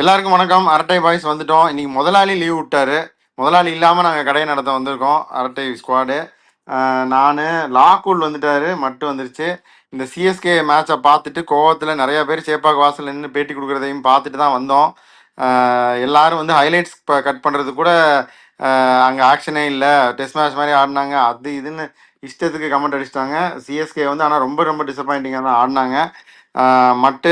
எல்லாருக்கும் வணக்கம். அரட்டை பாய்ஸ் வந்துட்டோம். இன்னைக்கு முதலாளி லீவ் விட்டாரு. முதலாளி இல்லாமல் நாங்கள் கடையை நடத்த வந்திருக்கோம். அரட்டை ஸ்குவாடு. நான் லாக்கூல் வந்துட்டாரு, மட்டும் வந்துருச்சு. இந்த சிஎஸ்கே மேட்சை பார்த்துட்டு கோவத்தில் நிறைய பேர் சேப்பாக்கு வாசல் நின்று பேட்டி கொடுக்குறதையும் பார்த்துட்டு தான் வந்தோம். எல்லாரும் வந்து ஹைலைட்ஸ் கட் பண்ணுறது கூட அங்கே ஆக்ஷனே இல்லை, டெஸ்ட் மேட்ச் மாதிரி ஆடினாங்க, அது இதுன்னு இஷ்டத்துக்கு கமெண்ட் அடிச்சிட்டாங்க. சிஎஸ்கே வந்து ஆனால் ரொம்ப ரொம்ப டிசப்பாயிண்டிங்காக தான் ஆடினாங்க. மட்டு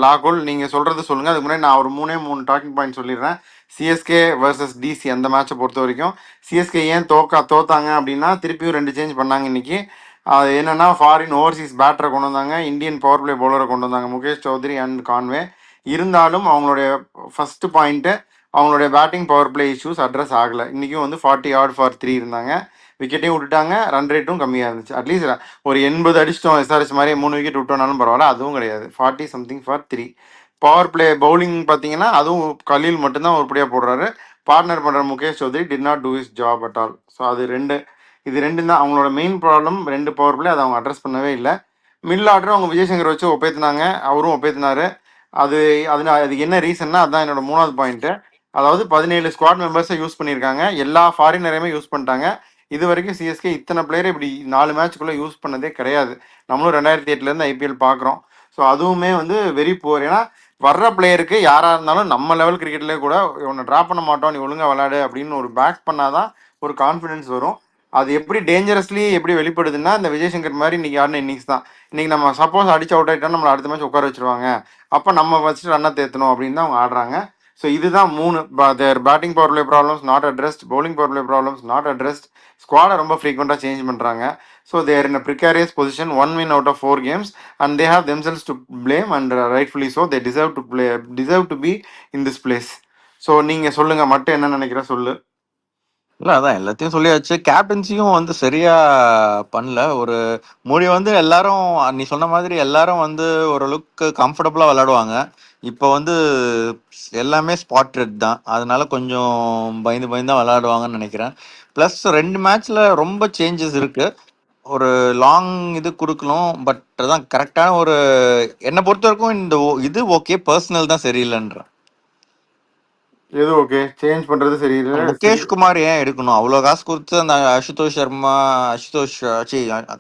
லாகுல் நீங்கள் சொல்கிறது சொல்லுங்கள். அதுக்கு முன்னாடி நான் ஒரு மூணு டாக்கிங் பாயிண்ட் சொல்லிடுறேன். சிஎஸ்கே வர்சஸ் டிசி அந்த மேட்சை பொறுத்த வரைக்கும் சிஎஸ்கே ஏன் தோத்தாங்க அப்படின்னா, திருப்பியும் 2 சேஞ்ச் பண்ணாங்க இன்னைக்கு. அது என்னென்னா, ஃபாரின் ஓவர்சீஸ் பேட்டரை கொண்டு வந்தாங்க, இந்தியன் பவர் பிளே பவுலரை கொண்டு வந்தாங்க, முகேஷ் சௌத்ரி அண்ட் கான்வே. இருந்தாலும் அவங்களுடைய ஃபஸ்ட்டு பாயிண்ட்டு, அவங்களுடைய batting power play issues address ஆகலை. இன்றைக்கும் வந்து 40 ஆட் ஃபார் 3 இருந்தாங்க, விக்கெட்டையும் விட்டுட்டாங்க, ரன் ரேட்டும் கம்மியாக இருந்துச்சு. அட்லீஸ்ட் ஒரு 80 அடிச்சிட்டோம் எஸ்ஆர்எஸ் மாதிரி, 3 விக்கெட் விட்டோம்னாலும் பரவாயில்ல, அதுவும் கிடையாது. 40 something for 3. Power play bowling பார்த்தீங்கன்னா அதுவும் கலீல் மட்டும்தான் உருப்படியாக போடுறாரு. பார்ட்னர் பண்ணுற Mukesh Choudhary did not do his job at all. So இது ரெண்டு தான் அவங்களோட மெயின் ப்ராப்ளம். 2 பவர் பிளே அதை அவங்க அட்ரஸ் பண்ணவே இல்லை. மிடில் ஆர்டர் அவங்க விஜய்சங்கர் வச்சு ஒப்பேத்தினாங்க, அவரும் ஒப்பேத்தினாரு. அதுக்கு என்ன ரீசன்னா, அதுதான் என்னோட 3வது பாயிண்ட்டு. அதாவது 17 ஸ்குவாட் மெம்பர்ஸை யூஸ் பண்ணியிருக்காங்க, எல்லா ஃபாரினரையுமே யூஸ் பண்ணிட்டாங்க. இது வரைக்கும் சிஎஸ்கே இத்தனை பிளேயரை இப்படி 4 மேட்ச்க்குள்ளே யூஸ் பண்ணதே கிடையாது. நம்மளும் 2008 ஐபிஎல் பார்க்குறோம். ஸோ அதுவுமே வந்து வெரி புவர். ஏன்னா வர்ற பிளேயருக்கு யாராக இருந்தாலும் நம்ம லெவல் கிரிக்கெட்லேயே கூட உன்னை ட்ராப் பண்ண மாட்டோம், நீ ஒழுங்காக விளையாடு அப்படின்னு ஒரு பேக் பண்ணாதான் ஒரு கான்ஃபிடென்ஸ் வரும். அது எப்படி டேஞ்சரஸ்லி எப்படி வெளிப்படுதுன்னா, இந்த விஜய்சங்கர் மாதிரி இன்னைக்கு ஆடின இன்னிங்ஸ் தான். இன்னைக்கு நம்ம சப்போஸ் அடிச்சு அவுட் ஆகிட்டா நம்மளை அடுத்த மேட்ச் உட்கார வச்சிருவாங்க, அப்போ நம்ம ஃபஸ்ட்டு ரன்னை தேத்தணும் அப்படின்னு தான் அவங்க ஆடுறாங்க. ஸோ இதுதான் 3. Their batting power play problems not addressed, bowling power play problems not addressed, ஸ்குவாடை ரொம்ப ஃப்ரீக்வெண்ட்டாக சேஞ்ச் பண்ணுறாங்க. So there in a precarious position, 1 win out of 4 games, and they have themselves to blame, and rightfully so. They deserve to be in this place. So நீங்கள் சொல்லுங்கள், மட்டும் என்ன நினைக்கிற சொல்லு. இல்லை, அதான் எல்லாத்தையும் சொல்லியாச்சு. கேப்டன்சியும் வந்து சரியா பண்ணல. ஒரு மோடி வந்து எல்லாரும் நீ சொன்ன மாதிரி எல்லாரும் வந்து ஓரளவுக்கு கம்ஃபர்டபுளாக விளையாடுவாங்க. இப்போ வந்து எல்லாமே ஸ்பாட் ரெட் தான், அதனால கொஞ்சம் பயந்து பயந்து தான் விளையாடுவாங்கன்னு நினைக்கிறேன். ப்ளஸ் 2 மேட்ச்ல ரொம்ப சேஞ்சஸ் இருக்கு. ஒரு லாங் இது கொடுக்கணும், பட் அதான் கரெக்டான ஒரு என்னை பொறுத்த வரைக்கும் இது ஓகே, பர்சனல் தான் சரியில்லைன்ற. எது ஓகே, சேஞ்ச் பண்றது சரியில்லை. முகேஷ் குமார் ஏன் எடுக்கணும்? அவ்வளோ காசு கொடுத்து அந்த அசுதோஷ்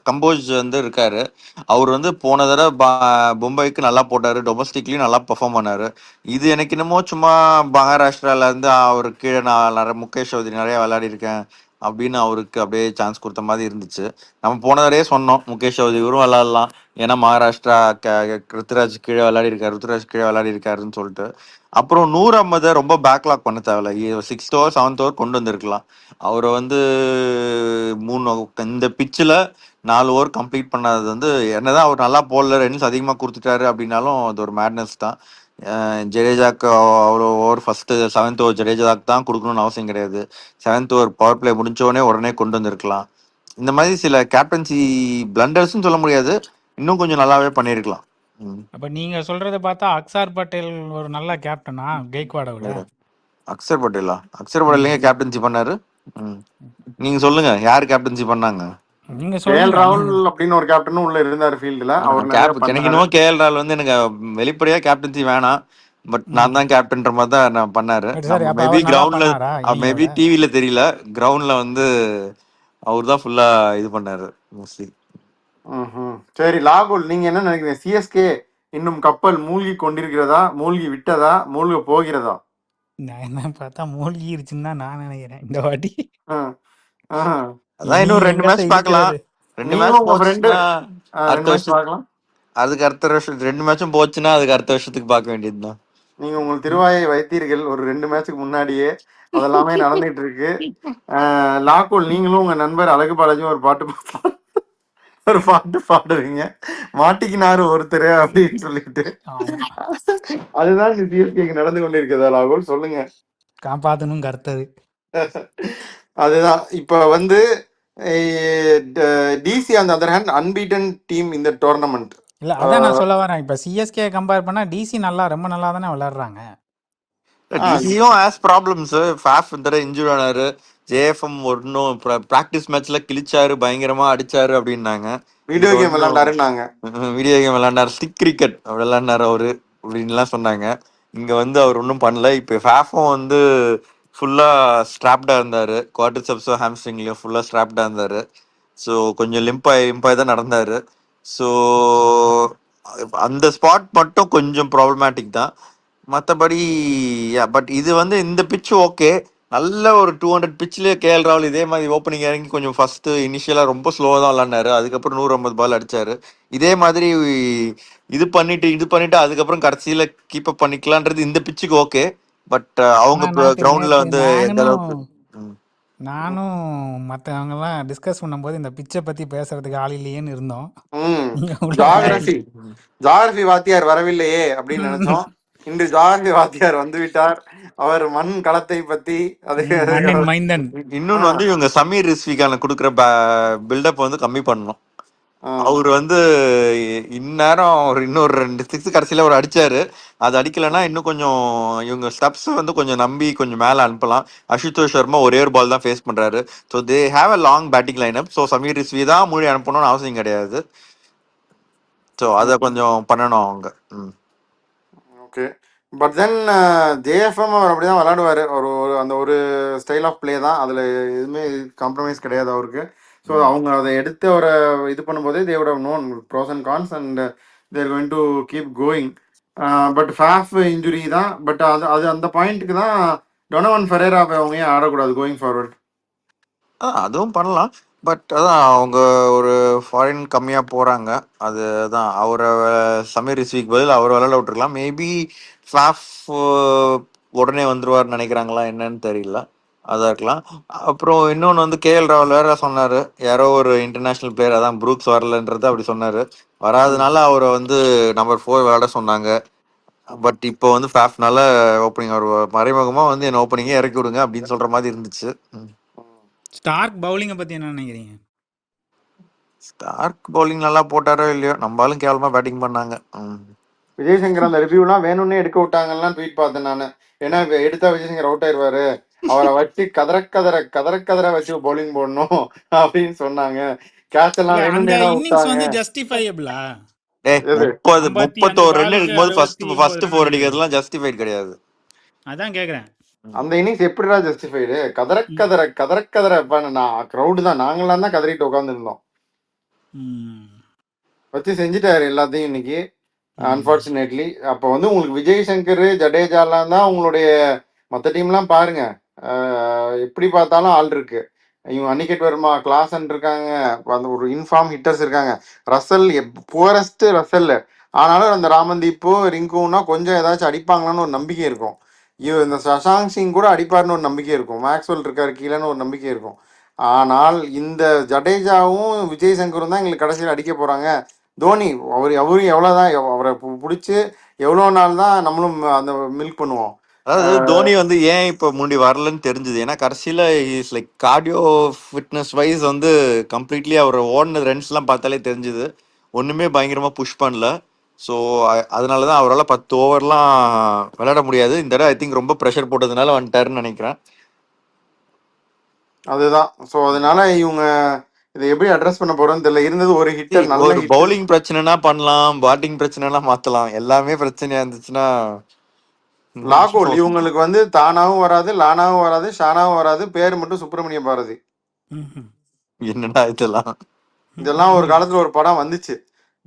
கம்போஸ் வந்து இருக்காரு. அவர் வந்து போன தடவை மும்பைக்கு நல்லா போட்டாரு, டொமஸ்டிக்லயும் நல்லா பெர்ஃபார்ம் பண்ணாரு. இது எனக்கு என்னமோ சும்மா மகாராஷ்டிரால இருந்து அவரு கீழே நான் முகேஷ் சௌத்ரி நிறைய விளையாடி இருக்கேன் அப்படின்னு அவருக்கு அப்படியே சான்ஸ் கொடுத்த மாதிரி இருந்துச்சு. நம்ம போன தடவையே சொன்னோம் முகேஷ் சௌத்ரி இவரும் விளையாடலாம், ஏன்னா மகாராஷ்டிரா ருத்துராஜ் கீழே விளையாடி இருக்காருன்னு சொல்லிட்டு. அப்புறம் 150 ரொம்ப பேக்லாக் பண்ண தேவையில்ல, 6th ஓவர் 7th ஓவர் கொண்டு வந்திருக்கலாம். அவரை வந்து இந்த பிச்சில் 4 ஓவர் கம்ப்ளீட் பண்ணாதது வந்து, என்னதான் அவர் நல்லா போடல, ரன்ஸ் அதிகமாக கொடுத்துட்டாரு அப்படின்னாலும் அது ஒரு மேட்னஸ் தான். ஜடேஜாக்கு அவ்வளோ ஓவர் ஃபர்ஸ்ட் 7th ஓவர் ஜடேஜாக்கு தான் கொடுக்கணும்னு அவசியம் கிடையாது. 7th ஓவர் பவர் பிளே முடிஞ்சோடனே உடனே கொண்டு வந்திருக்கலாம். இந்த மாதிரி சில கேப்டன்சி பிளண்டர்ஸ்ன்னு சொல்ல முடியாது, இன்னும் கொஞ்சம் நல்லாவே பண்ணியிருக்கலாம். அப்ப நீங்க சொல்றத பார்த்தா அக்சார் பட்டேல் ஒரு நல்ல கேப்டனா கெய்க்வாட விட? அக்சர் பட்டேல் கேப்டன்சி பண்ணாரு. நீங்க சொல்லுங்க, யாரு கேப்டன்சி பண்ணாங்க? நீங்க கேஎல் ராகுல் அப்படின்னு ஒரு கேப்டனும் உள்ள இருந்தாரு ஃபீல்டுல. எனக்கு இன்னும் கேஎல் ராகுல் வந்து எனக்கு வெளிப்படையா கேப்டன்சி வேணாம், பட் நான் தான் கேப்டன்ற மாதிரி தான் நான் பண்ணாரு. மேபி கிரவுண்ட்ல, மேபி டிவில தெரியல, கிரவுண்ட்ல வந்து அவர் தான் ஃபுல்லா இது பண்ணாரு மோஸ்ட்லி. சரி லாகுல், நீங்க என்ன நினைக்கிறீங்க? சிஎஸ்கே இன்னும் கப்பல் மூழ்கி கொண்டிருக்கிறதா, மூழ்கி விட்டதா, மூழ்க போகிறதா? நான் என்ன பார்த்தா மூழ்கிருச்சுன்னு தான் நான் நினைக்கிறேன் இந்த வாட்டி. அதான் இன்னும் 2 மேட்ச் பார்க்கலாம். 2 மேட்ச் போச்சுன்னா அடுத்த வருஷம், அதுக்கு அடுத்த வருஷம் 2 மேட்சும் போச்சுன்னா அதுக்கு அடுத்த வருஷத்துக்கு பார்க்க வேண்டியதுதான். நீங்க உங்கள் திருவாயை வைத்தீர்கள் ஒரு 2 மேட்சுக்கு முன்னாடியே, அதெல்லாமே நடந்துட்டு இருக்கு. லாகுல், நீங்களும் உங்க நண்பர் அழகு பாலாஜியும் ஒரு பாட்டு பாடுவீங்க, மாட்டிக்கினாரு ஒருத்தர் அப்படின்னு சொல்லிட்டு. அதுதான் சிஎஸ்கேக்கு நடந்து கொண்டிருக்கிறதா லாகுல்? சொல்லுங்க. காப்பாத்தணும் கருத்தது. அதுதான் இப்ப வந்து DC on the other hand unbeaten team இந்த டோர்னமெண்ட். இல்ல அதான் நான் சொல்ல வரேன், இப்ப சிஎஸ்கே கம்பேர் பண்ணா டிசி ரொம்ப நல்லா தானே விளையாடுறாங்க. டிசியும் ஹேஸ் ப்ராப்ளம்ஸ். ஃபாஃப் இந்த இன்ஜூரி ஆனாரு, ஜேஎஃப்எம் ஒன்னும் பிராக்டிஸ் மேட்ச்ல கிழிச்சாரு, பயங்கரமா அடிச்சாரு அப்படின்னாங்க. வீடியோ கேம் விளையாண்டாரு, ஸ்டிக் கிரிக்கெட் விளையாண்டாரு அவரு அப்படின்லாம் சொன்னாங்க. இங்க வந்து அவர் ஒன்றும் பண்ணல. இப்போ ஃபேஃபும் வந்து ஃபுல்லா ஸ்ட்ராப்டா இருந்தாரு, குவாட்ரிசெப்ஸும் ஹாம்ஸ்ட்ரிங்லயும் ஃபுல்லா ஸ்ட்ராப்டா இருந்தாரு. ஸோ கொஞ்சம் லிம்பாய் தான் நடந்தாரு. ஸோ அந்த ஸ்பாட் மட்டும் கொஞ்சம் ப்ராப்ளமேட்டிக் தான். மற்றபடி பட் இது வந்து இந்த பிட்ச் ஓகே. நல்ல ஒரு 200 பிட்ச்லயே கேஎல் ராகுல் இதே மாதிரி ஓப்பனிங் இறங்கி கொஞ்சம் ஃபர்ஸ்ட் இனிஷியலா ரொம்ப ஸ்லோவா தான் விளாண்டாரு. அதுக்கப்புறம் 150 பால் அடிச்சாரு. இதே மாதிரி இது பண்ணிட்டு அதுக்கப்புறம் கடைசியில கீப் அப் பண்ணிக்கலான்றது இந்த பிச்சுக்கு ஓகே. பட் அவங்க ஆனா நேத்து கிரவுண்ட்ல நேத்து வந்து எந்த நானும் அளவுக்கு ம். நானும் மத்தவங்கலாம் டிஸ்கஸ் பண்ணும்போது இந்த பிட்சை பத்தி பேசுறதுக்கு ஆள் இல்லையேன்னு இருந்தோம். ம் இங்க உள்ள ஜாகிரபி வந்தாச்சு. ஜாகிரபி வாத்தியார் வரவில்லையே அப்படின்னு நினைச்சோம். இன்று ஜாகிரபி வாத்தியார் வந்து விட்டார். அவர் மண் களத்தை பத்தி அது மண்ணின் மைந்தன். இன்னொன்னு வந்து இவங்க சமீர் ரிஸ்விகான கொடுக்குற பில்டப் வந்து கம்மி பண்ணணும். அவர் வந்து இந்நேரம் ஒரு இன்னொரு 2 சிக்ஸ் கடைசியில ஒரு அடிச்சாரு. அது அடிக்கலைன்னா இன்னும் கொஞ்சம் இவங்க ஸ்டெப்ஸ் வந்து கொஞ்சம் நம்பி கொஞ்சம் மேல அனுப்பலாம். அசுதோஷ் சர்மா ஒரே ஒரு பால் தான் ஃபேஸ் பண்றாரு. So they have a long batting lineup. So Sameer Rizvi தான் மூடி அனுப்பணும்னு அவசியம் கிடையாது. ஸோ அதை கொஞ்சம் பண்ணணும் அவங்க. ஓகே. பட் தென் ஜேஎஃப்எம் அவர் அப்படிதான் விளையாடுவாரு. அந்த ஒரு ஸ்டைல் ஆஃப் பிளே தான், அதுல எதுவுமே காம்ப்ரமைஸ் கிடையாது அவருக்கு. ஸோ அவங்க அதை எடுத்து அவரை இது பண்ணும்போதே தேவோட known pros and cons and they're going to keep going. But Faf injury தான். பட் அது அது அந்த பாயிண்ட்டுக்கு தான் டொனவன் ஃபெரேரா அவங்க ஏன் ஆடக்கூடாது கோயிங் ஃபார்வர்ட்? அதுவும் பண்ணலாம். பட் அதான் அவங்க ஒரு ஃபாரின் கம்மியா போறாங்க. அதுதான் அவரை சமீர் ரிஸ்விக்கு பதில் அவர் விளையாட விட்டுருக்கலாம். மேபி ஃபாஃப் உடனே வந்துருவார்னு நினைக்கிறாங்களா என்னன்னு தெரியல. அதான் இருக்கலாம். அப்புறம் இன்னொன்று வந்து கேஎல் ராகுல் வேற சொன்னாரு, யாரோ ஒரு இன்டர்நேஷனல் பிளேயர் அதான் ப்ரூக்ஸ் வரலன்றது அப்படி சொன்னாரு. வராதனால அவரை வந்து நம்பர் 4 விளையாட சொன்னாங்க. பட் இப்போ வந்து ஃபேஃப்னால ஓப்பனிங் அவர் மறைமுகமா வந்து என்ன ஓப்பனிங்கே இறக்கி விடுங்க அப்படின்னு சொல்ற மாதிரி இருந்துச்சு. ஸ்டார்க் பவுலிங்கை பத்தி என்ன நினைக்கிறீங்க? ஸ்டார்க் பவுலிங் நல்லா போட்டாரோ இல்லையோ, நம்மளும் கேவலமா பேட்டிங் பண்ணாங்க. விஜய்சங்கர் அந்த ரிவ்யூலாம் வேணும்னே எடுக்க விட்டாங்கலாம் ட்வீட் பார்த்தேன் நான். ஏன்னா இப்ப எடுத்தா விஜய்சங்கர் அவுட் ஆயிடுவாரு, அவரை வச்சு கதற வச்சு பவுலிங் போடணும் அப்படின்னு சொன்னாங்க. கேட்ச் இல்ல எல்லாம் அந்த வேணும்னே தான் இன்னிங்ஸ் விட்டாங்க. வந்து ஜஸ்டிஃபையபிளா? எது 55 31 ரன் பாலுக்கு இருக்கும்போது 69 ஃபர்ஸ்ட் ரன் 4 அடிக்கிறது. அடிக்கிறதுலாம் ஜஸ்டிஃபைட் கிடையாது. அதான் கேக்குறேன். அந்த இன்னிங்ஸ் எப்படிடா ஜஸ்டிஃபைடு? கதற நான் க்ரௌடு தான், நாங்களாம் தான் கதறிட்டு உட்காந்துருந்தோம். வச்சு செஞ்சுட்டாரு எல்லாத்தையும் இன்னைக்கு அன்பார்ச்சுனேட்லி. அப்போ வந்து உங்களுக்கு விஜய் சங்கர் ஜடேஜாலாம் தான் உங்களுடைய, மற்ற டீம்லாம் பாருங்க எப்படி பார்த்தாலும் ஆள் இருக்கு. இவங்க அனிகேட் வர்மா கிளாசன் இருக்காங்க, அந்த ஒரு இன்ஃபார்ம் ஹிட்டர்ஸ் இருக்காங்க. ரசல் புவரஸ்ட் ரசல், ஆனாலும் அந்த ராமந்தீப்போ ரிங்குன்னா கொஞ்சம் ஏதாச்சும் அடிப்பாங்களான்னு ஒரு நம்பிக்கை இருக்கும். இந்த சஷாங்க் சிங் கூட அடிப்பாருன்னு ஒரு நம்பிக்கை இருக்கும். மேக்ஸ்வெல் இருக்காரு கீழேன்னு ஒரு நம்பிக்கை இருக்கும். ஆனால் இந்த ஜடேஜாவும் விஜய் சங்கரும் தான் எங்களுக்கு கடைசியில் அடிக்க போறாங்க. தோனி அவரும் எவ்வளோதான் அவரை பிடிச்சி எவ்வளோ நாள் தான் நம்மளும் அந்த மில்க் பண்ணுவோம். அதாவது தோனி வந்து ஏன் இப்போ முன்னாடி வரலன்னு தெரிஞ்சது. ஏன்னா கடைசியில் is like cardio fitness wise வந்து கம்ப்ளீட்லி அவர் ஓடின ரன்ஸ்லாம் பார்த்தாலே தெரிஞ்சுது. ஒன்றுமே பயங்கரமாக புஷ் பண்ணல. ஸோ அதனால தான் அவரால் 10 ஓவர்லாம் விளையாட முடியாது. இந்த தடவை ஐ திங்க் ரொம்ப ப்ரெஷர் போட்டதுனால வந்துட்டாருன்னு நினைக்கிறேன். அதுதான். ஸோ அதனால இவங்க இதை எப்படி அட்ரஸ் பண்ண போறோம்னு தெரியல. இருந்தது ஒரு ஹிட்டர், நல்ல ஒரு ஹிட்டர். பவுலிங் பிரச்சனைனா பண்ணலாம், பேட்டிங் பிரச்சனைனா மாற்றலாம். எல்லாமே பிரச்சனையா இருந்துச்சுன்னா லாகோல் இவங்களுக்கு வந்து தானாவும் வராது, லானாவும் வராது, ஷானாவும் வராது, பேர் மட்டும் சுப்பிரமணிய பாரதி. என்னடா இதெல்லாம் ஒரு காலத்துல ஒரு படம் வந்துச்சு.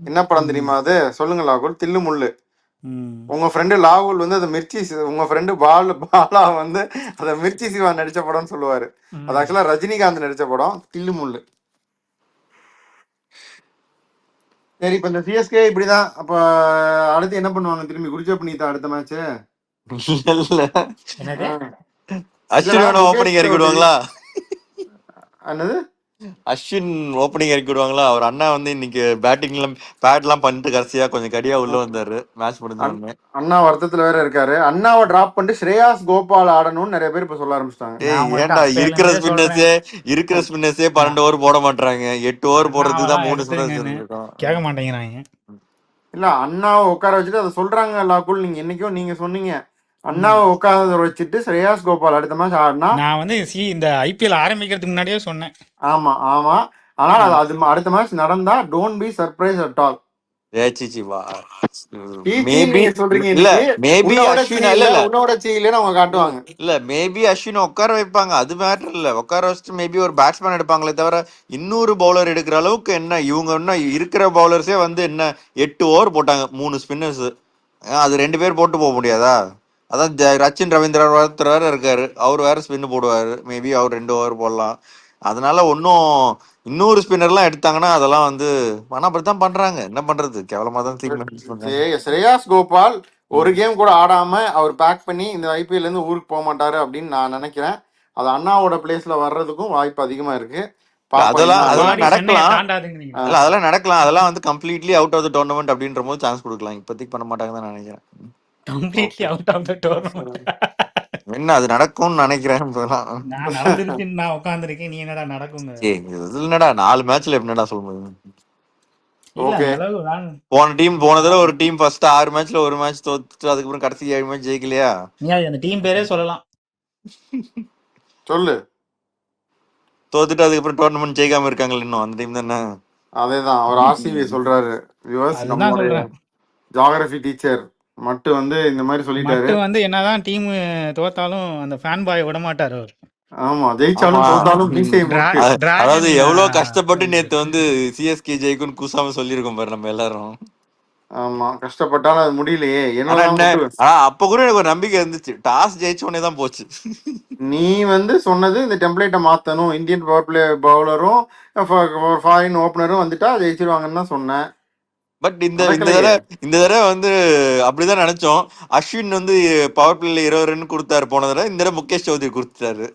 என்ன படம் தெரியுமா அது? சொல்லுங்க லாகுல். தில்லு முள்ளு. உங்க ஃப்ரெண்டு லாகுல் வந்து அதை மிர்ச்சி, உங்க ஃப்ரெண்டு பாலா வந்து அதை மிர்ச்சி சிவா நடிச்ச படம்னு சொல்லுவாரு. அது ஆக்சுவலா ரஜினிகாந்த் நடிச்ச படம் தில்லு முள்ளு. சரி, இப்ப இந்த சிஎஸ்கே இப்படிதான். அப்ப அடுத்து என்ன பண்ணுவாங்க? திரும்பி குடிச்சா பண்ணிட்டா அடுத்த மேட்ச் அஸ்வினோட ஓப்பனிங் இறக்கி விடுவாங்களா? என்னது அஸ்வின் ஓப்பனிங் இறக்கி விடுவாங்களா? அவர் அண்ணா வந்து இன்னைக்கு பேட்டிங்லாம் பேட்லாம் பண்ணிட்டு கடைசியா கொஞ்சம் கடியா உள்ள வந்தாரு மேட்ச் முடிஞ்ச உடனே. அண்ணா வருத்தத்துல வேற இருக்காரு. அண்ணாவை டிராப் பண்ணிட்டு ஸ்ரேயாஸ் கோபால் ஆடணும்னு நிறைய பேர் இப்ப சொல்ல ஆரம்பிச்சிட்டாங்க. ஏன்டா இருக்கிற ஸ்பின்னர்ஸே 12 ஓவர் போட மாட்டாங்க. 8 ஓவர் போடுறதுக்கு தான் 3 ஸ்பின்னர்ஸ் இருக்கும். கேட்க மாட்டேங்கிறாங்க. இல்ல, அண்ணாவை உட்கார வச்சுட்டு அதை சொல்றாங்க லாக்குல். நீங்க என்னைக்கோ நீங்க சொன்னீங்க அண்ணாவை உட்கார வச்சுட்டு ஸ்ரேயாஸ் கோபால் அடுத்த மேட்ச் ஆடினா. நான் வந்து இந்த ஐபிஎல் ஆரம்பிக்கிறதுக்கு முன்னாடியே சொன்னேன். ஆமா. ஆனால் அது அடுத்த மேட்ச் நடந்தா don't be surprised at all. ஏச்சிச்சி வா சீச்சின்னு மேபி நீங்க சொல்றீங்க இல்ல இன்னைக்கு. மேபி உன்னோட அஸ்வின் இல்ல சரியில்லை, இல்ல உன்னோட சரியில்லைன்னு அவங்க காட்டுவாங்க. இல்ல மேபி அஸ்வின் உட்கார வைப்பாங்க, அது மேட்டர் இல்ல. உட்கார வச்சுட்டு மேபி ஒரு பேட்ஸ்மேன் எடுப்பாங்களே தவிர இன்னொரு பவுலர் எடுக்கிற அளவுக்கு என்ன இவங்க என்ன இருக்கிற பவுலர்ஸே வந்து என்ன 8 ஓவர் போட்டாங்க 3 ஸ்பின்னர்ஸ். அது 2 பேர் போட்டு போக முடியாதா? அதான் ரச்சின் ரவீந்திரா ஒருத்தர் வேற இருக்காரு, அவர் வேற ஸ்பின் போடுவாரு, மேபி அவர் 2 ஓவர் போடலாம். அதனால ஒன்னும் இன்னொரு ஸ்பின்னர்லாம் எடுத்தாங்கன்னா அதெல்லாம் வந்து ஆனா அப்படித்தான் பண்றாங்க, என்ன பண்றது, கேவலமா தான் டீம் பண்றாங்க. ஸ்ரேயாஸ் கோபால் ஒரு கேம் கூட ஆடாம அவர் பேக் பண்ணி இந்த ஐபிஎல் இருந்து ஊருக்கு போக மாட்டாரு அப்படின்னு நான் நினைக்கிறேன். அது அண்ணாவோட பிளேஸ்ல வர்றதுக்கும் வாய்ப்பு அதிகமா இருக்கு. இல்ல பாப்போம் என்ன அதெல்லாம் ஆகுது. அதெல்லாம் பாடி சென்னையை நடக்கலாம். தாண்டாதுங்கிறீங்களா? இல்ல அதெல்லாம் நடக்கலாம், அதெல்லாம் வந்து completely out of the tournament அப்படின்ற போது சான்ஸ் கொடுக்கலாம். இப்போதைக்கு பண்ண மாட்டாங்கன்னு தான் நான் நினைக்கிறேன். Completely okay. Out of the tournament. என்ன அது நடக்கும்னு நினைக்கிறேன் இப்பெல்லாம். நான் நடந்துருச்சுன்னு நான் உட்காந்துருக்கேன், நீ என்னடா நடக்குங்க? சரி இது என்னடா 4 மேட்ச்ல எப்படிடா சொல்ல முடியும்? இல்ல ஓகே. அந்த அளவு நான் போன தடவை ஒரு டீம் ஃபர்ஸ்ட் 6 மேட்ச்ல ஒரு மேட்ச் தோத்துட்டு அதுக்கப்புறம் கடைசி 7 மேட்ச் ஜெயிக்கலையா? நீ அந்த டீம் பேரே சொல்லலாம். சொல்லு. தோத்துட்டு அதுக்கப்புறம் டோர்னமெண்ட் ஜெயிக்காம இருக்காங்களா இன்னும், அந்த டீம் தானே. அதேதான் அவர் ஆர்சிபி சொல்றாரு. வியூவர்ஸ், அதுதான் நம்மளுடைய சொல்றேன். ஜியாகிரபி டீச்சர் மட்டும் வந்து இந்த மாதிரி சொல்லிட்டாரு. மட்டு வந்து என்னதான் டீம் தோத்தாலும் அந்த ஃபேன் பாய் விட மாட்டார் அவர். ஆமா, ஆமா. ஜெயிச்சாலும் தோத்தாலும் மீசை முறுக்கு. அதாவது டிராகன் எவ்வளவு கஷ்டப்பட்டு நேத்து வந்து சிஎஸ்கே ஜெயிக்கும்னு கூசாம சொல்லியிருக்கோம் பாரு நம்ம எல்லாரும். ஆமா, கஷ்டப்பட்டாலும் அது முடியலையே. ஆனா என்னதான் என்ன, முட்டு. அப்ப கூட எனக்கு ஒரு நம்பிக்கை இருந்துச்சு, டாஸ் ஜெயிச்ச உடனே தான் போச்சு. நீ வந்து சொன்னது இந்த டெம்ப்ளேட்டை மாத்தணும், இந்தியன் பவர் பிளே பவுலரும் ஃபாரின் ஓப்பனரும் வந்துட்டா ஜெயிச்சிருவாங்கன்னு தான் சொன்னேன். பட் இந்த நடக்கலையே. இந்த தடவை வந்து அப்படிதான் நினைச்சோம். அஸ்வின் வந்து பவர் பிளேல 20 ரன் கொடுத்தாரு போன தடவை, இந்த தடவை முகேஷ் சௌத்ரி கொடுத்துட்டாரு.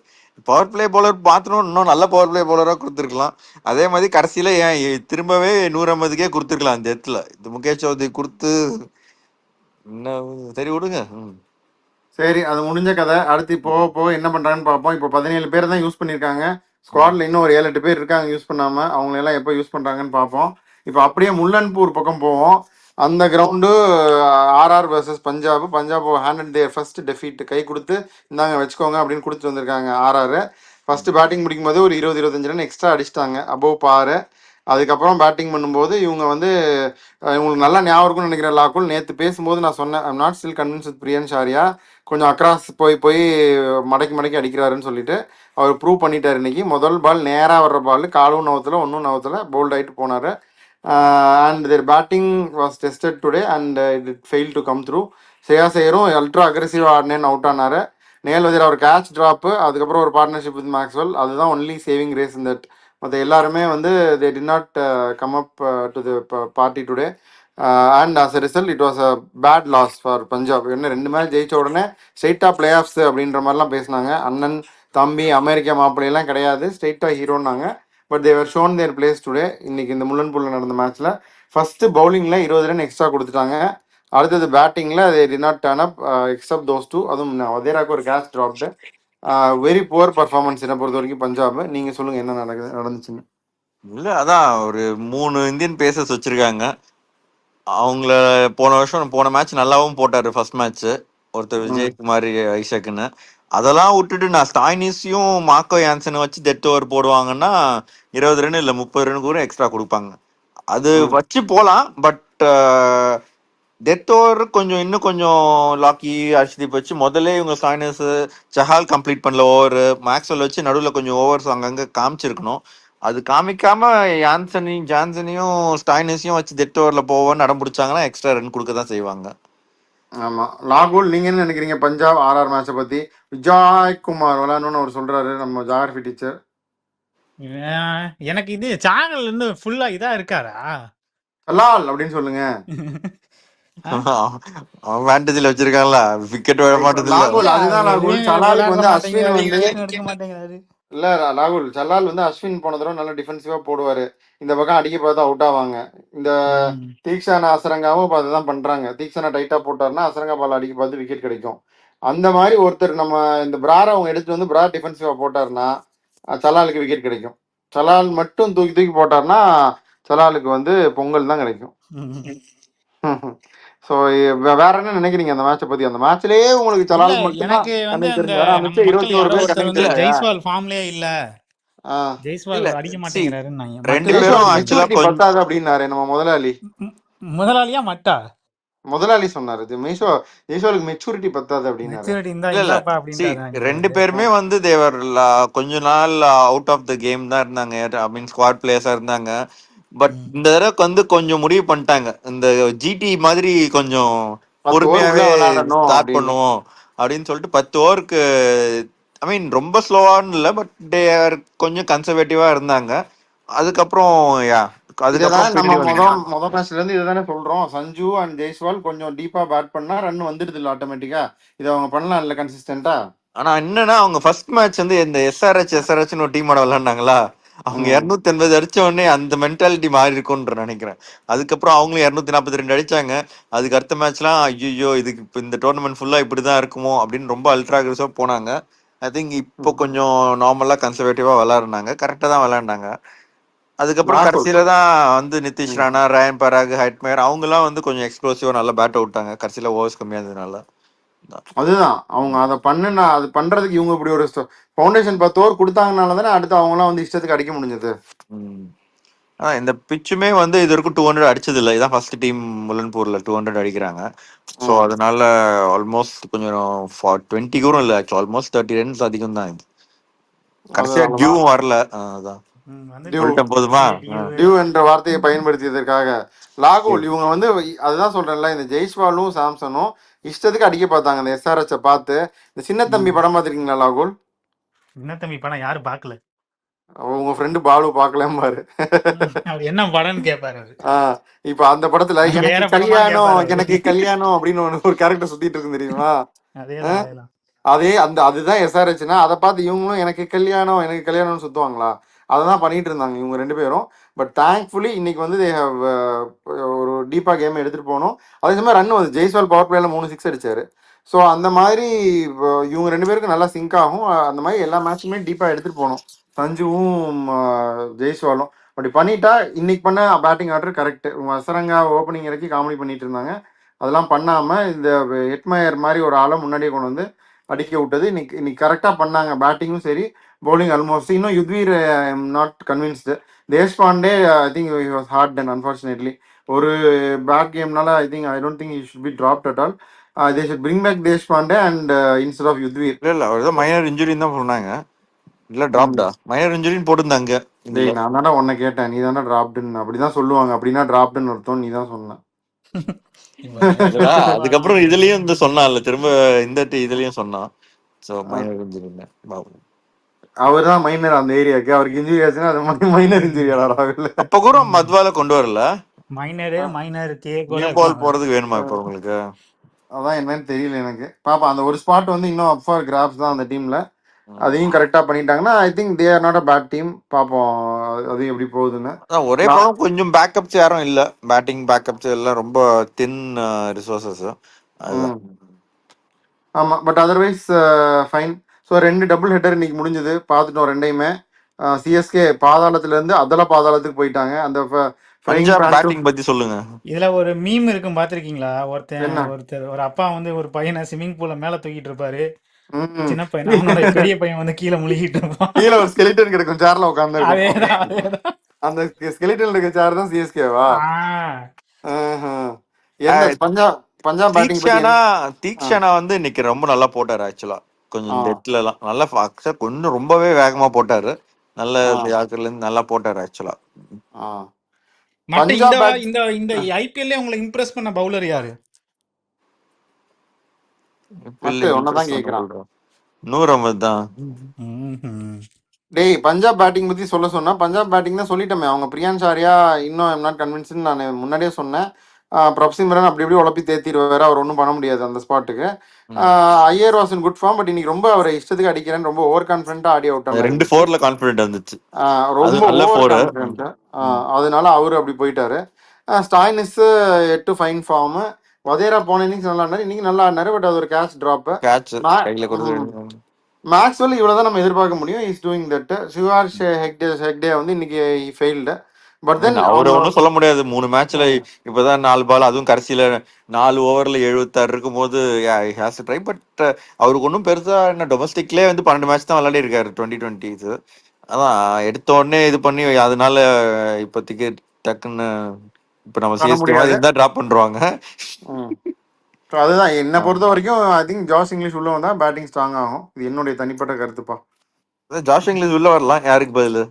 பவர் பிளே பவுலர் மாத்தணும், இன்னும் நல்ல பவர் பிளே பவுலரா கொடுத்துருக்கலாம். அதே மாதிரி கடைசியில ஏன் திரும்பவே 150க்கே கொடுத்துருக்கலாம் அந்த இடத்துல. இந்த முகேஷ் சௌத்ரி கொடுத்து என்ன, சரி விடுங்க. சரி, அது முடிஞ்ச கதை. அடுத்து போக போக என்ன பண்றாங்கன்னு பார்ப்போம். இப்போ 17 பேர் தான் யூஸ் பண்ணியிருக்காங்க. ஸ்குவாட்ல இன்னும் ஒரு 7-8 பேர் இருக்காங்க யூஸ் பண்ணாம. அவங்க எல்லாம் எப்போ யூஸ் பண்றாங்கன்னு பார்ப்போம். இப்போ அப்படியே முல்லன்பூர் பக்கம் போவோம். அந்த ground RR versus Punjab. Punjab hand their first defeat, கை கொடுத்து இந்தாங்க வச்சுக்கோங்க அப்படின்னு கொடுத்துட்டு வந்திருக்காங்க ஆர்ஆர். ஃபர்ஸ்ட் பேட்டிங் முடிக்கும் போது ஒரு 20-25 ரன் எக்ஸ்ட்ரா அடிச்சிட்டாங்க அபோவ் பாரு. அதுக்கப்புறம் பேட்டிங் பண்ணும்போது இவங்க வந்து இவங்களுக்கு நல்லா ஞாபகம் இருக்கும்னு நினைக்கிறேன். லாக்குல் நேற்று பேசும்போது நான் சொன்னேன், I'm not still convinced with Priyansh Arya, கொஞ்சம் அக்ராஸ் போய் போய் மடக்கி மடக்கி அடிக்கிறாருன்னு சொல்லிட்டு அவர் ப்ரூவ் பண்ணிட்டார். இன்னைக்கு முதல் பால் நேராக வர்ற பால் காலும் நவத்தில் ஒன்றும் நவத்தில் போல்ட் ஆகிட்டு போனார். And their batting was tested today and it fail to come through. Shreyas ஐயரும் அல்ட்ரா அக்ரெசிவ் ஆடினேன்னு அவுட் ஆனார். நேல் வதிர் அவர் கேட்ச் ட்ராப்பு, அதுக்கப்புறம் ஒரு பார்ட்னர்ஷிப் வித் மேக்ஸ்வெல், அதுதான் only saving grace in that. மற்ற எல்லாருமே வந்து they did not come up to the party today. And as a result it was a bad loss for Punjab. என்ன 2 மேட்ச் ஜெயிச்ச உடனே ஸ்ட்ரெயிட்டாக பிளே ஆஃப்ஸ் அப்படின்ற மாதிரிலாம் பேசினாங்க. அண்ணன் தம்பி அமெரிக்கா மாப்பிள்ளையெல்லாம் கிடையாது, ஸ்ட்ரெயிட்டாக ஹீரோன்னாங்க. But they've shown their place today. இன்னைக்கு இந்த முல்லன்பூரில் நடந்த மேட்ச்சில் ஃபர்ஸ்ட் பவுலிங்கில் 20 ரன் எக்ஸ்ட்ரா கொடுத்துட்டாங்க. அடுத்தது பேட்டிங்கில் they did not turn up except those two. அதுவும் வதேராக்கு ஒரு catch dropped. Very poor performance என்னை பொறுத்த வரைக்கும் பஞ்சாப். நீங்கள் சொல்லுங்கள் என்ன நடந்துச்சுன்னு. இல்ல அதான் ஒரு 3 இந்தியன் பேசர்ஸ் வச்சிருக்காங்க. அவங்கள போன மேட்ச் நல்லாவும் போட்டாரு ஃபர்ஸ்ட் மேட்ச் ஒருத்தர் விஜயகுமார் ஐசக்னு. அதெல்லாம் விட்டுட்டு நான் ஸ்டாய்னிஸையும் மார்க்கோ யான்சனை வச்சு டெத் ஓவர் போடுவாங்கன்னா 20 ரன் இல்லை 30 ரன் கூட எக்ஸ்ட்ரா கொடுப்பாங்க. அது வச்சு போகலாம். பட் டெத் ஓவர் இன்னும் கொஞ்சம் லாக்கி அர்ஷதீப் வச்சு முதல்ல இவங்க ஸ்டாய்னிஸ் சஹால் கம்ப்ளீட் பண்ணல ஓவர், மேக்ஸ்வெல் வச்சு நடுவில் கொஞ்சம் ஓவர்ஸ் அங்கங்கே காமிச்சிருக்கணும். அது காமிக்காம ஜான்சனையும் ஸ்டாய்னிஸையும் வச்சு டெத் ஓவர்ல போவோன்னு நடம் பிடிச்சாங்கன்னா எக்ஸ்ட்ரா ரன் கொடுக்க தான் செய்வாங்க. ஆமா, லாகுல் நீங்க என்ன நினைக்கிறீங்க பஞ்சாப் ஆர்ஆர் மேட்சை பத்தி? விஜய் குமார் விளையாடணும்னு அவர் சொல்றாரு, நம்ம ஜாகிரபி டீச்சர். எனக்கு இது சேனல் இருந்து ஃபுல்லா இதா இருக்காரா? சலால் அப்படின்னு சொல்லுங்க. அவன் ஃபேண்டசில வச்சிருக்கான்ல, விக்கெட் விட மாட்டதில்ல. லாகுல் அதுதான் லாகுல். சலாலுக்கு வந்து அஸ்வின் வந்து எடுக்க மாட்டேங்கிறாரு. இல்ல லாகுல், சலால் வந்து அஸ்வின் போன தடவை நல்லா டிஃபென்சிவா போடுவாரு. இந்த பக்கம் அடிக்க பார்த்து அவுட் ஆவாங்க. இந்த தீக்ஷானா அசரங்காவும் இப்போ அதுதான் பண்றாங்க. தீக்ஷானா டைட்டா போட்டாருன்னா அசரங்கா பால் அடிக்க பார்த்து விக்கெட் கிடைக்கும். அந்த மாதிரி ஒருத்தர் நம்ம இந்த பிராரை அவங்க எடுத்து வந்து பிரார் டிஃபென்சிவா போட்டாருன்னா சலாலுக்கு விக்கெட் கிடைக்கும். சலால் மட்டும் தூக்கி தூக்கி போட்டாருன்னா சலாலுக்கு வந்து பொங்கல் தான் கிடைக்கும். ஸோ வேற என்ன நினைக்கிறீங்க அந்த மேட்சை பத்தி? அந்த மேட்ச்லயே உங்களுக்கு சலால் மட்டும் எனக்கு வந்து அந்த நம்ம 21 பேர் வந்து ஜெய்ஸ்வால் ஃபார்ம்லயே இல்ல, ஜெய்ஸ்வால் இல்ல, அடிக்க see, மாட்டேங்கிறாருன்னு ரெண்டு பேரும் actually பத்தாது அப்படின்னாரு நம்ம முதலாளி. முதலாளியா மட்டா? முதலாளி சொன்னாரு இது ஜெய்ஸ்வாலுக்கு மெச்சூரிட்டி பத்தாது அப்படின்னாரு. மெச்சூரிட்டி இருந்தா இல்ல இல்ல இந்தாப்பா சி அப்படின்ட்டாரு நினைக்கிறேன் ரெண்டு அவரு. பேருமே வந்து தேவர் கொஞ்ச நாள் அவுட் ஆஃப் த கேம் தான் இருந்தாங்க. ஐ மீன் ஸ்குவாட் பிளேயர்ஸா இருந்தாங்க. பட் ம். இந்த தடவைக்கு வந்து கொஞ்சம் முடிவு பண்ணிட்டாங்க, இந்த ஜிடி மாதிரி கொஞ்சம் 10 ஓவர் உள்ள பொறுமையாவே விளையாடணும் ஸ்டார்ட் அப்படின்னு. பண்ணுவோம் அப்படின்னு சொல்லிட்டு 10 ஓவருக்கு ஐ மீன் ரொம்ப ஸ்லோவான்னு இல்லை, பட் தேர் கொஞ்சம் கன்சர்வேட்டிவா இருந்தாங்க. அதுக்கப்புறம் யா அதுக்கப்புறம் இததான் நம்ம பின்னாடி வந்து மொதல் மேட்ச்ல இருந்து இதுதானே சொல்றோம். சஞ்சு அண்ட் ஜெய்ஸ்வால் கொஞ்சம் டீப்பா பேட் பண்ணா ரன் வந்துடுது இல்ல ஆட்டோமேட்டிக்கா. இதை அவங்க பண்ணலாம் இல்ல கன்சிஸ்டன்டா. ஆனா என்னன்னா அவங்க ஃபர்ஸ்ட் மேட்ச் வந்து இந்த எஸ்ஆர்ஹெச்னு ஒரு டீமோட விளையாண்டாங்களா, அவங்க ம் 250 அடிச்ச உடனே அந்த மென்டாலிட்டி மாறி இருக்கும்ன்ற நினைக்கிறேன். அதுக்கப்புறம் அவங்களும் 242 அடிச்சாங்க. அதுக்கு அடுத்த மேட்ச்லாம் ஐயோ இதுக்கு இப்போ இந்த டோர்னமெண்ட் ஃபுல்லா இப்படிதான் இருக்குமோ அப்படின்னு ரொம்ப அல்ட்ரா அக்ரெசிவா போனாங்க. ஐ திங்க் இப்போ ம். கொஞ்சம் நார்மலா கன்சர்வேட்டிவா விளையாடுனாங்க, கரெக்டா தான் விளையாண்டாங்க. அதுக்கப்புறம் ராகுல். கடைசியில தான் வந்து நிதிஷ் ம். ராணா, ரயன் பராக், ஹைட்மேர் அவங்கலாம் வந்து கொஞ்சம் எக்ஸ்ப்ளோசிவா நல்லா பேட் விட்டாங்க கடைசியில, ஓவர்ஸ் கம்மியா இருந்ததுனால. அதுதான் அவங்க அதை பண்ணுனா அது பண்றதுக்கு இவங்க இப்படி ஒரு ஃபவுண்டேஷன் 10 ஓவர் கொடுத்தாங்கனால தானே அடுத்து அவங்களாம் வந்து இஷ்டத்துக்கு அடிக்க முடிஞ்சது. ம். இந்த பிச்சுமே வந்து இது வரைக்கும் 200 அடிச்சது இல்லை. இதான் ஃபர்ஸ்ட் டீம் முலன்பூர்ல 200 அடிக்கிறாங்க. ஸோ ம் அதனால ஆல்மோஸ்ட் கொஞ்சம் 20 கூட இல்லை, ஆல்மோஸ்ட் 30 ரன்ஸ் அதிகம் தான் இது. கடைசியா அதனாலதான் டியூவும் வரல. அதான் டியூ வந்துருச்சு சொல்லிட்டேன் போதுமா. கடைசியில டியூவு. டியூ என்ற வார்த்தையை பயன்படுத்தியதற்காக லாகுல் இவங்க வந்து அதுதான் சொல்றேன்ல, இந்த ஜெய்ஸ்வாலும் சாம்சனும் இஷ்டத்துக்கு அடிக்க பார்த்தாங்க இந்த எஸ்ஆர்எச்சை பார்த்து. இந்த சின்ன தம்பி படம் பார்த்துருக்கீங்களா லாகுல்? என்ன தம்பி படம் யாரும் பார்க்கல. உங்க ஃப்ரெண்டு பாலு பார்க்கலம்பாரு. அவர் என்ன படம்னு கேட்பாரு அவரு. ஆஹ் இப்ப அந்த படத்துல எனக்கு வேற படமான்னு கல்யாணம் கேட்பாரு அவரு. எனக்கு கல்யாணம் அப்படின்னு ஒரு கேரக்டர் சுத்திட்டு இருக்கு தெரியுமா? அதேதான் அதேதான். அதே அதுதான் எஸ்ஆர்ஹெச்னா அதை பார்த்து இவங்களும் எனக்கு கல்யாணம் எனக்கு கல்யாணம்னு சுத்துவாங்களா? அதை தான் பண்ணிட்டு இருந்தாங்க இவங்க 2 பேரும். பட் தேங்க்ஃபுல்லி இன்னைக்கு வந்து they have, ஒரு டீப்பா கேம் எடுத்துட்டு போனோம். அதே சமயம் ரன் வந்து ஜெய்ஸ்வால் பவர் பிளேல 3 6 அடிச்சாரு. ஸோ அந்த மாதிரி இவங்க 2 பேருக்கும் நல்லா சிங்க் ஆகும். அந்த மாதிரி எல்லா மேட்சுமே டீப்பா எடுத்துட்டு போனோம் சஞ்சுவும் ஜெய்ஸ்வாலும். அப்படி பண்ணிட்டா இன்னைக்கு பண்ண batting order correct. Hasaranga opening இறக்கி காமெடி பண்ணிட்டு இருந்தாங்க. அதெல்லாம் பண்ணாம இந்த ஹெட்மயர் மாதிரி ஒரு ஆளை முன்னாடியே கொண்டு வந்து அடிக்க விட்டது. இன்னைக்கு இன்னைக்கு கரெக்டாக பண்ணாங்க. பேட்டிங்கும் சரி, பவுலிங் ஆல்மோஸ்ட். இன்னும் Yudhvir I am not convinced. Deshpande I think he was hard done unfortunately. ஒரு பேட் கேம்னால I don't think he should be dropped at all. They should bring back Deshpande and instead of Yudhvir. இல்ல இல்ல அவர் ஏதோ மைனர் இன்ஜுரின்னு தான் சொன்னாங்க. இல்ல ம். டிராப்டா மைனர் இன்ஜுரின்னு போட்டிருந்தாங்க இதுல. டேய் நான் தானே உன்னை கேட்டேன், நீ தானே டிராப்டுன்னு. அப்படிதான் சொல்லுவாங்க. அப்படின்னா டிராப்டுன்னு அர்த்தம், நீ தான் சொன்ன. இவன் இல்லடா, என்னென்ன சொல்லுவானோ அதுக்கப்புறம் இதுலயும் இந்த தெரியல. சொன்னான்ல திரும்ப இந்த இதுலயும் சொன்னான். ஸோ மைனர் இன்ஜுரின்னு பாப்போம். அவர் தான் மைனர் அந்த ஏரியாவுக்கு. அவருக்கு இன்ஜுரி ஆச்சுன்னா அது மைனர் இன்ஜுரியாடா ராகுல்? அப்ப கூட மத்வால கொண்டு வரல. மைனர் கே கூட நியூ பால் இருக்கலாம் அதுல. போறதுக்கு வேணுமா இப்ப உங்களுக்கு? அதான் என்னன்னு தெரியல எனக்கு. பாப்பா அந்த ஒரு ஸ்பாட் வந்து இன்னும் அப் ஃபார் கிராப்ஸ் தான் அந்த டீம்ல. ம். அதையும் கரெக்டா பண்ணிட்டாங்கன்னா I think they are not a bad team. பார்ப்போம் அது எப்படி போகுதுன்னு. அதான் ஒரே லா- படம் கொஞ்சம் பேக்கப்ஸ் யாரும் இல்ல, பேட்டிங் பேக்கப்ஸ் எல்லாம் ரொம்ப தின் ரிசோர்சஸ். அதுதான். ம் ஆமா, but otherwise fine. So 2 double header இன்னைக்கு முடிஞ்சது, பார்த்துட்டோம் ரெண்டையுமே. சிஎஸ்கே பாதாளத்துல இருந்து அதல பாதாளத்துக்கு போயிட்டாங்க. அந்த frying Punjab pan to batting பத்தி சொல்லுங்க. இதுல ஒரு மீம் இருக்கும் பாத்திருக்கீங்களா? என்ன? ஒருத்தர் ஒரு அப்பா வந்து ஒரு பையனை ஸ்விம்மிங் பூல்ல மேல தூக்கிட்டு இருப்பாரு. ம் சின்ன பையன், அவனோட பெரிய பையன் வந்து கீழே முழுகிட்டு இருப்பான். கீழே ஒரு ஸ்கெலிட்டன் கிடக்கும், சேர்ல உட்கார்ந்து இருக்கும். அதேதான் அதேதான். அந்த ஸ்கெலிட்டன் இருக்க சேர் தான் சிஎஸ்கேவா? என்ன பஞ்சாப் பஞ்சாப் பேட்டிங் பத்தி தீக்ஷானா என்ன? தீக்ஷானா வந்து இன்னைக்கு ரொம்ப நல்லா போட்டாரு ஆக்சுவலா. ஆ கொஞ்சம் டெத்ல எல்லாம் நல்லா கொஞ்சம் ரொம்பவே வேகமா போட்டாரு. நல்ல ஆ யாருக்குல இருந்து நல்லா போட்டாரு ஆக்சுவலா. ஆ மத்த இந்த பஞ்சாப் பேட். இந்த இந்த ஐபிஎல்ல உங்களை இம்ப்ரெஸ் பண்ண பவுலர் யாரு? மட்டு இம்ப்ரெஸ் ஒன்னதான் பண்ண கேக்குறான். சொல்றோம். நூர் அஹமத் தான். ம்ஹும். டேய் பஞ்சாப் பேட்டிங் பத்தி சொன்னா பஞ்சாப் பேட்டிங் தான் சொல்லிட்டோமே. அவங்க பிரியான் சாரியா இன்னும் ஐம் நாட் கன்வின்ஸ்னு நான் முன்னாடியே சொன்னேன். பிரப்சிம்ரன் அப்படி இப்படி உழப்பி தேத்திடுவாரு, அவர் ஒன்றும் பண்ண முடியாது அந்த ஸ்பாட்டுக்கு. ம். Iyer was in good form, but இன்னைக்கு ரொம்ப அவரை இஷ்டத்துக்கு அடிக்கிறேன்னு ரொம்ப ஓவர் கான்ஃபிடென்ட்டா ஆடி அவுட் மாதிரி 2 இருந்துச்சு. 4ல கான்பிடென்ட் வந்துச்சு. அது ரொம்ப நல்ல ஓவர் 4. கான்ஃபிடென்ட். அதனால அவரு அப்படி போயிட்டாரு. Stoinis 8 fine form. வதேரா போன இன்னிங்ஸ் நல்லா ஆடினாரு, இன்னைக்கு நல்லா ஆடினாரு. பட் அது ஒரு கேட்ச் ட்ராப். கேட்ச் கையில கொடுத்து. மேக்ஸ்வெல் இவ்வளவுதான் நம்ம எதிர்பார்க்க முடியும். Is doing that. சிவாஷ் ஹெக்டே வந்து இன்னைக்கு ஃபெயில்டு. பட் தென் அவரை அவங்க ஒன்றும் சொல்ல முடியாது. 3 மேட்ச்ல இப்பதான் 4 பால், அதுவும் கடைசியில 4 ஓவர்ல 76 இருக்கும் போது ஹேஸ் ட்ரை. பட் அவருக்கு ஒன்றும் பெருசா என்ன, டொமஸ்டிக்லேயே வந்து 12 மேட்ச் தான் விளையாடி இருக்காரு 2020. அதான் எடுத்த உடனே இது பண்ணி அதனால இப்போதைக்கு டக்குன்னு இப்போ நம்ம பண்ண சிஎஸ்கே மாதிரி முடியாது. இருந்தா டிராப் பண்றாங்க. ஸோ அதுதான் என்னை பொறுத்த வரைக்கும் ஐ திங்க் ஜாஸ் இங்கிலீஷ் உள்ள வந்தா பேட்டிங் ஸ்ட்ராங் ஆகும். இது என்னுடைய தனிப்பட்ட கருத்துப்பா. ஜாஷ் இங்கிலீஷ் உள்ள வரலாம். யாருக்கு பதில்?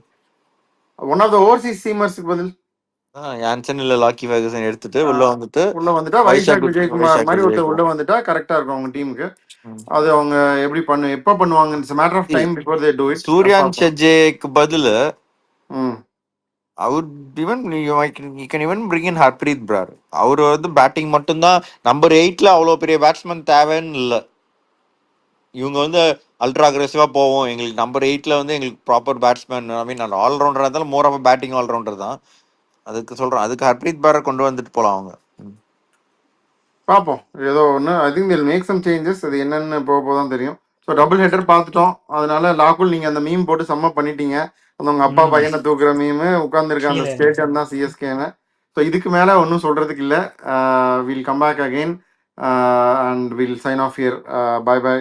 ஒன் ஆஃப் த ஓவர்சீஸ் சீமர்ஸ்க்கு பதில் யான்சன் இல்ல லாக்கி ஃபெர்குசன் எடுத்துட்டு உள்ள வந்துட்டு உள்ள வந்துட்டா வைஷாக் விஜயகுமார் மாதிரி ஒருத்தர் உள்ள வந்துட்டா கரெக்டா இருக்கும் அவங்க டீமுக்கு. அது அவங்க எப்படி எப்ப பண்ணுவாங்க, it's matter of time before they do it. Suryansh ஷெட்ஜேக்கு பதில் ம் அவர் even you can even bring in Harpreet Brar. அவர் வந்து பேட்டிங் மட்டும்தான். நம்பர் 8ல அவ்வளோ பெரிய பேட்ஸ்மேன் தேவைன்னு இல்லை. இவங்க வந்து அல்ட்ரா அக்ரெசிவா போவோம், எங்களுக்கு நம்பர் 8ல வந்து எங்களுக்கு ப்ராப்பர் பேட்ஸ்மேன் ஐ மீன் ஆல்ரவுண்டராக இருந்தாலும் மோர் ஆஃப் பேட்டிங் ஆல்ரவுண்டர் தான். அதுக்கு சொல்றேன், அதுக்கு ஹர்ப்ரீத் பாரை கொண்டு வந்துட்டு போகலாம் அவங்க. பார்ப்போம் ஏதோ ஒன்று. ஐ திங்க் தில் மேக் சம் சேஞ்சஸ். அது என்னென்னு போக போதான் தெரியும். ஸோ டபுள் ஹெட்டர் பார்த்துட்டோம். அதனால லாக்குல் நீங்கள் அந்த மீம் போட்டு செம்ம பண்ணிட்டீங்க. அந்த உங்கள் அப்பா பையனை தூக்குற மீமு உட்காந்துருக்க அந்த ஸ்டேடியம் தான் சிஎஸ்கேன்னு. ஸோ இதுக்கு மேலே ஒன்றும் சொல்கிறதுக்கு இல்லை. Will come back again and will sign off here. Bye by.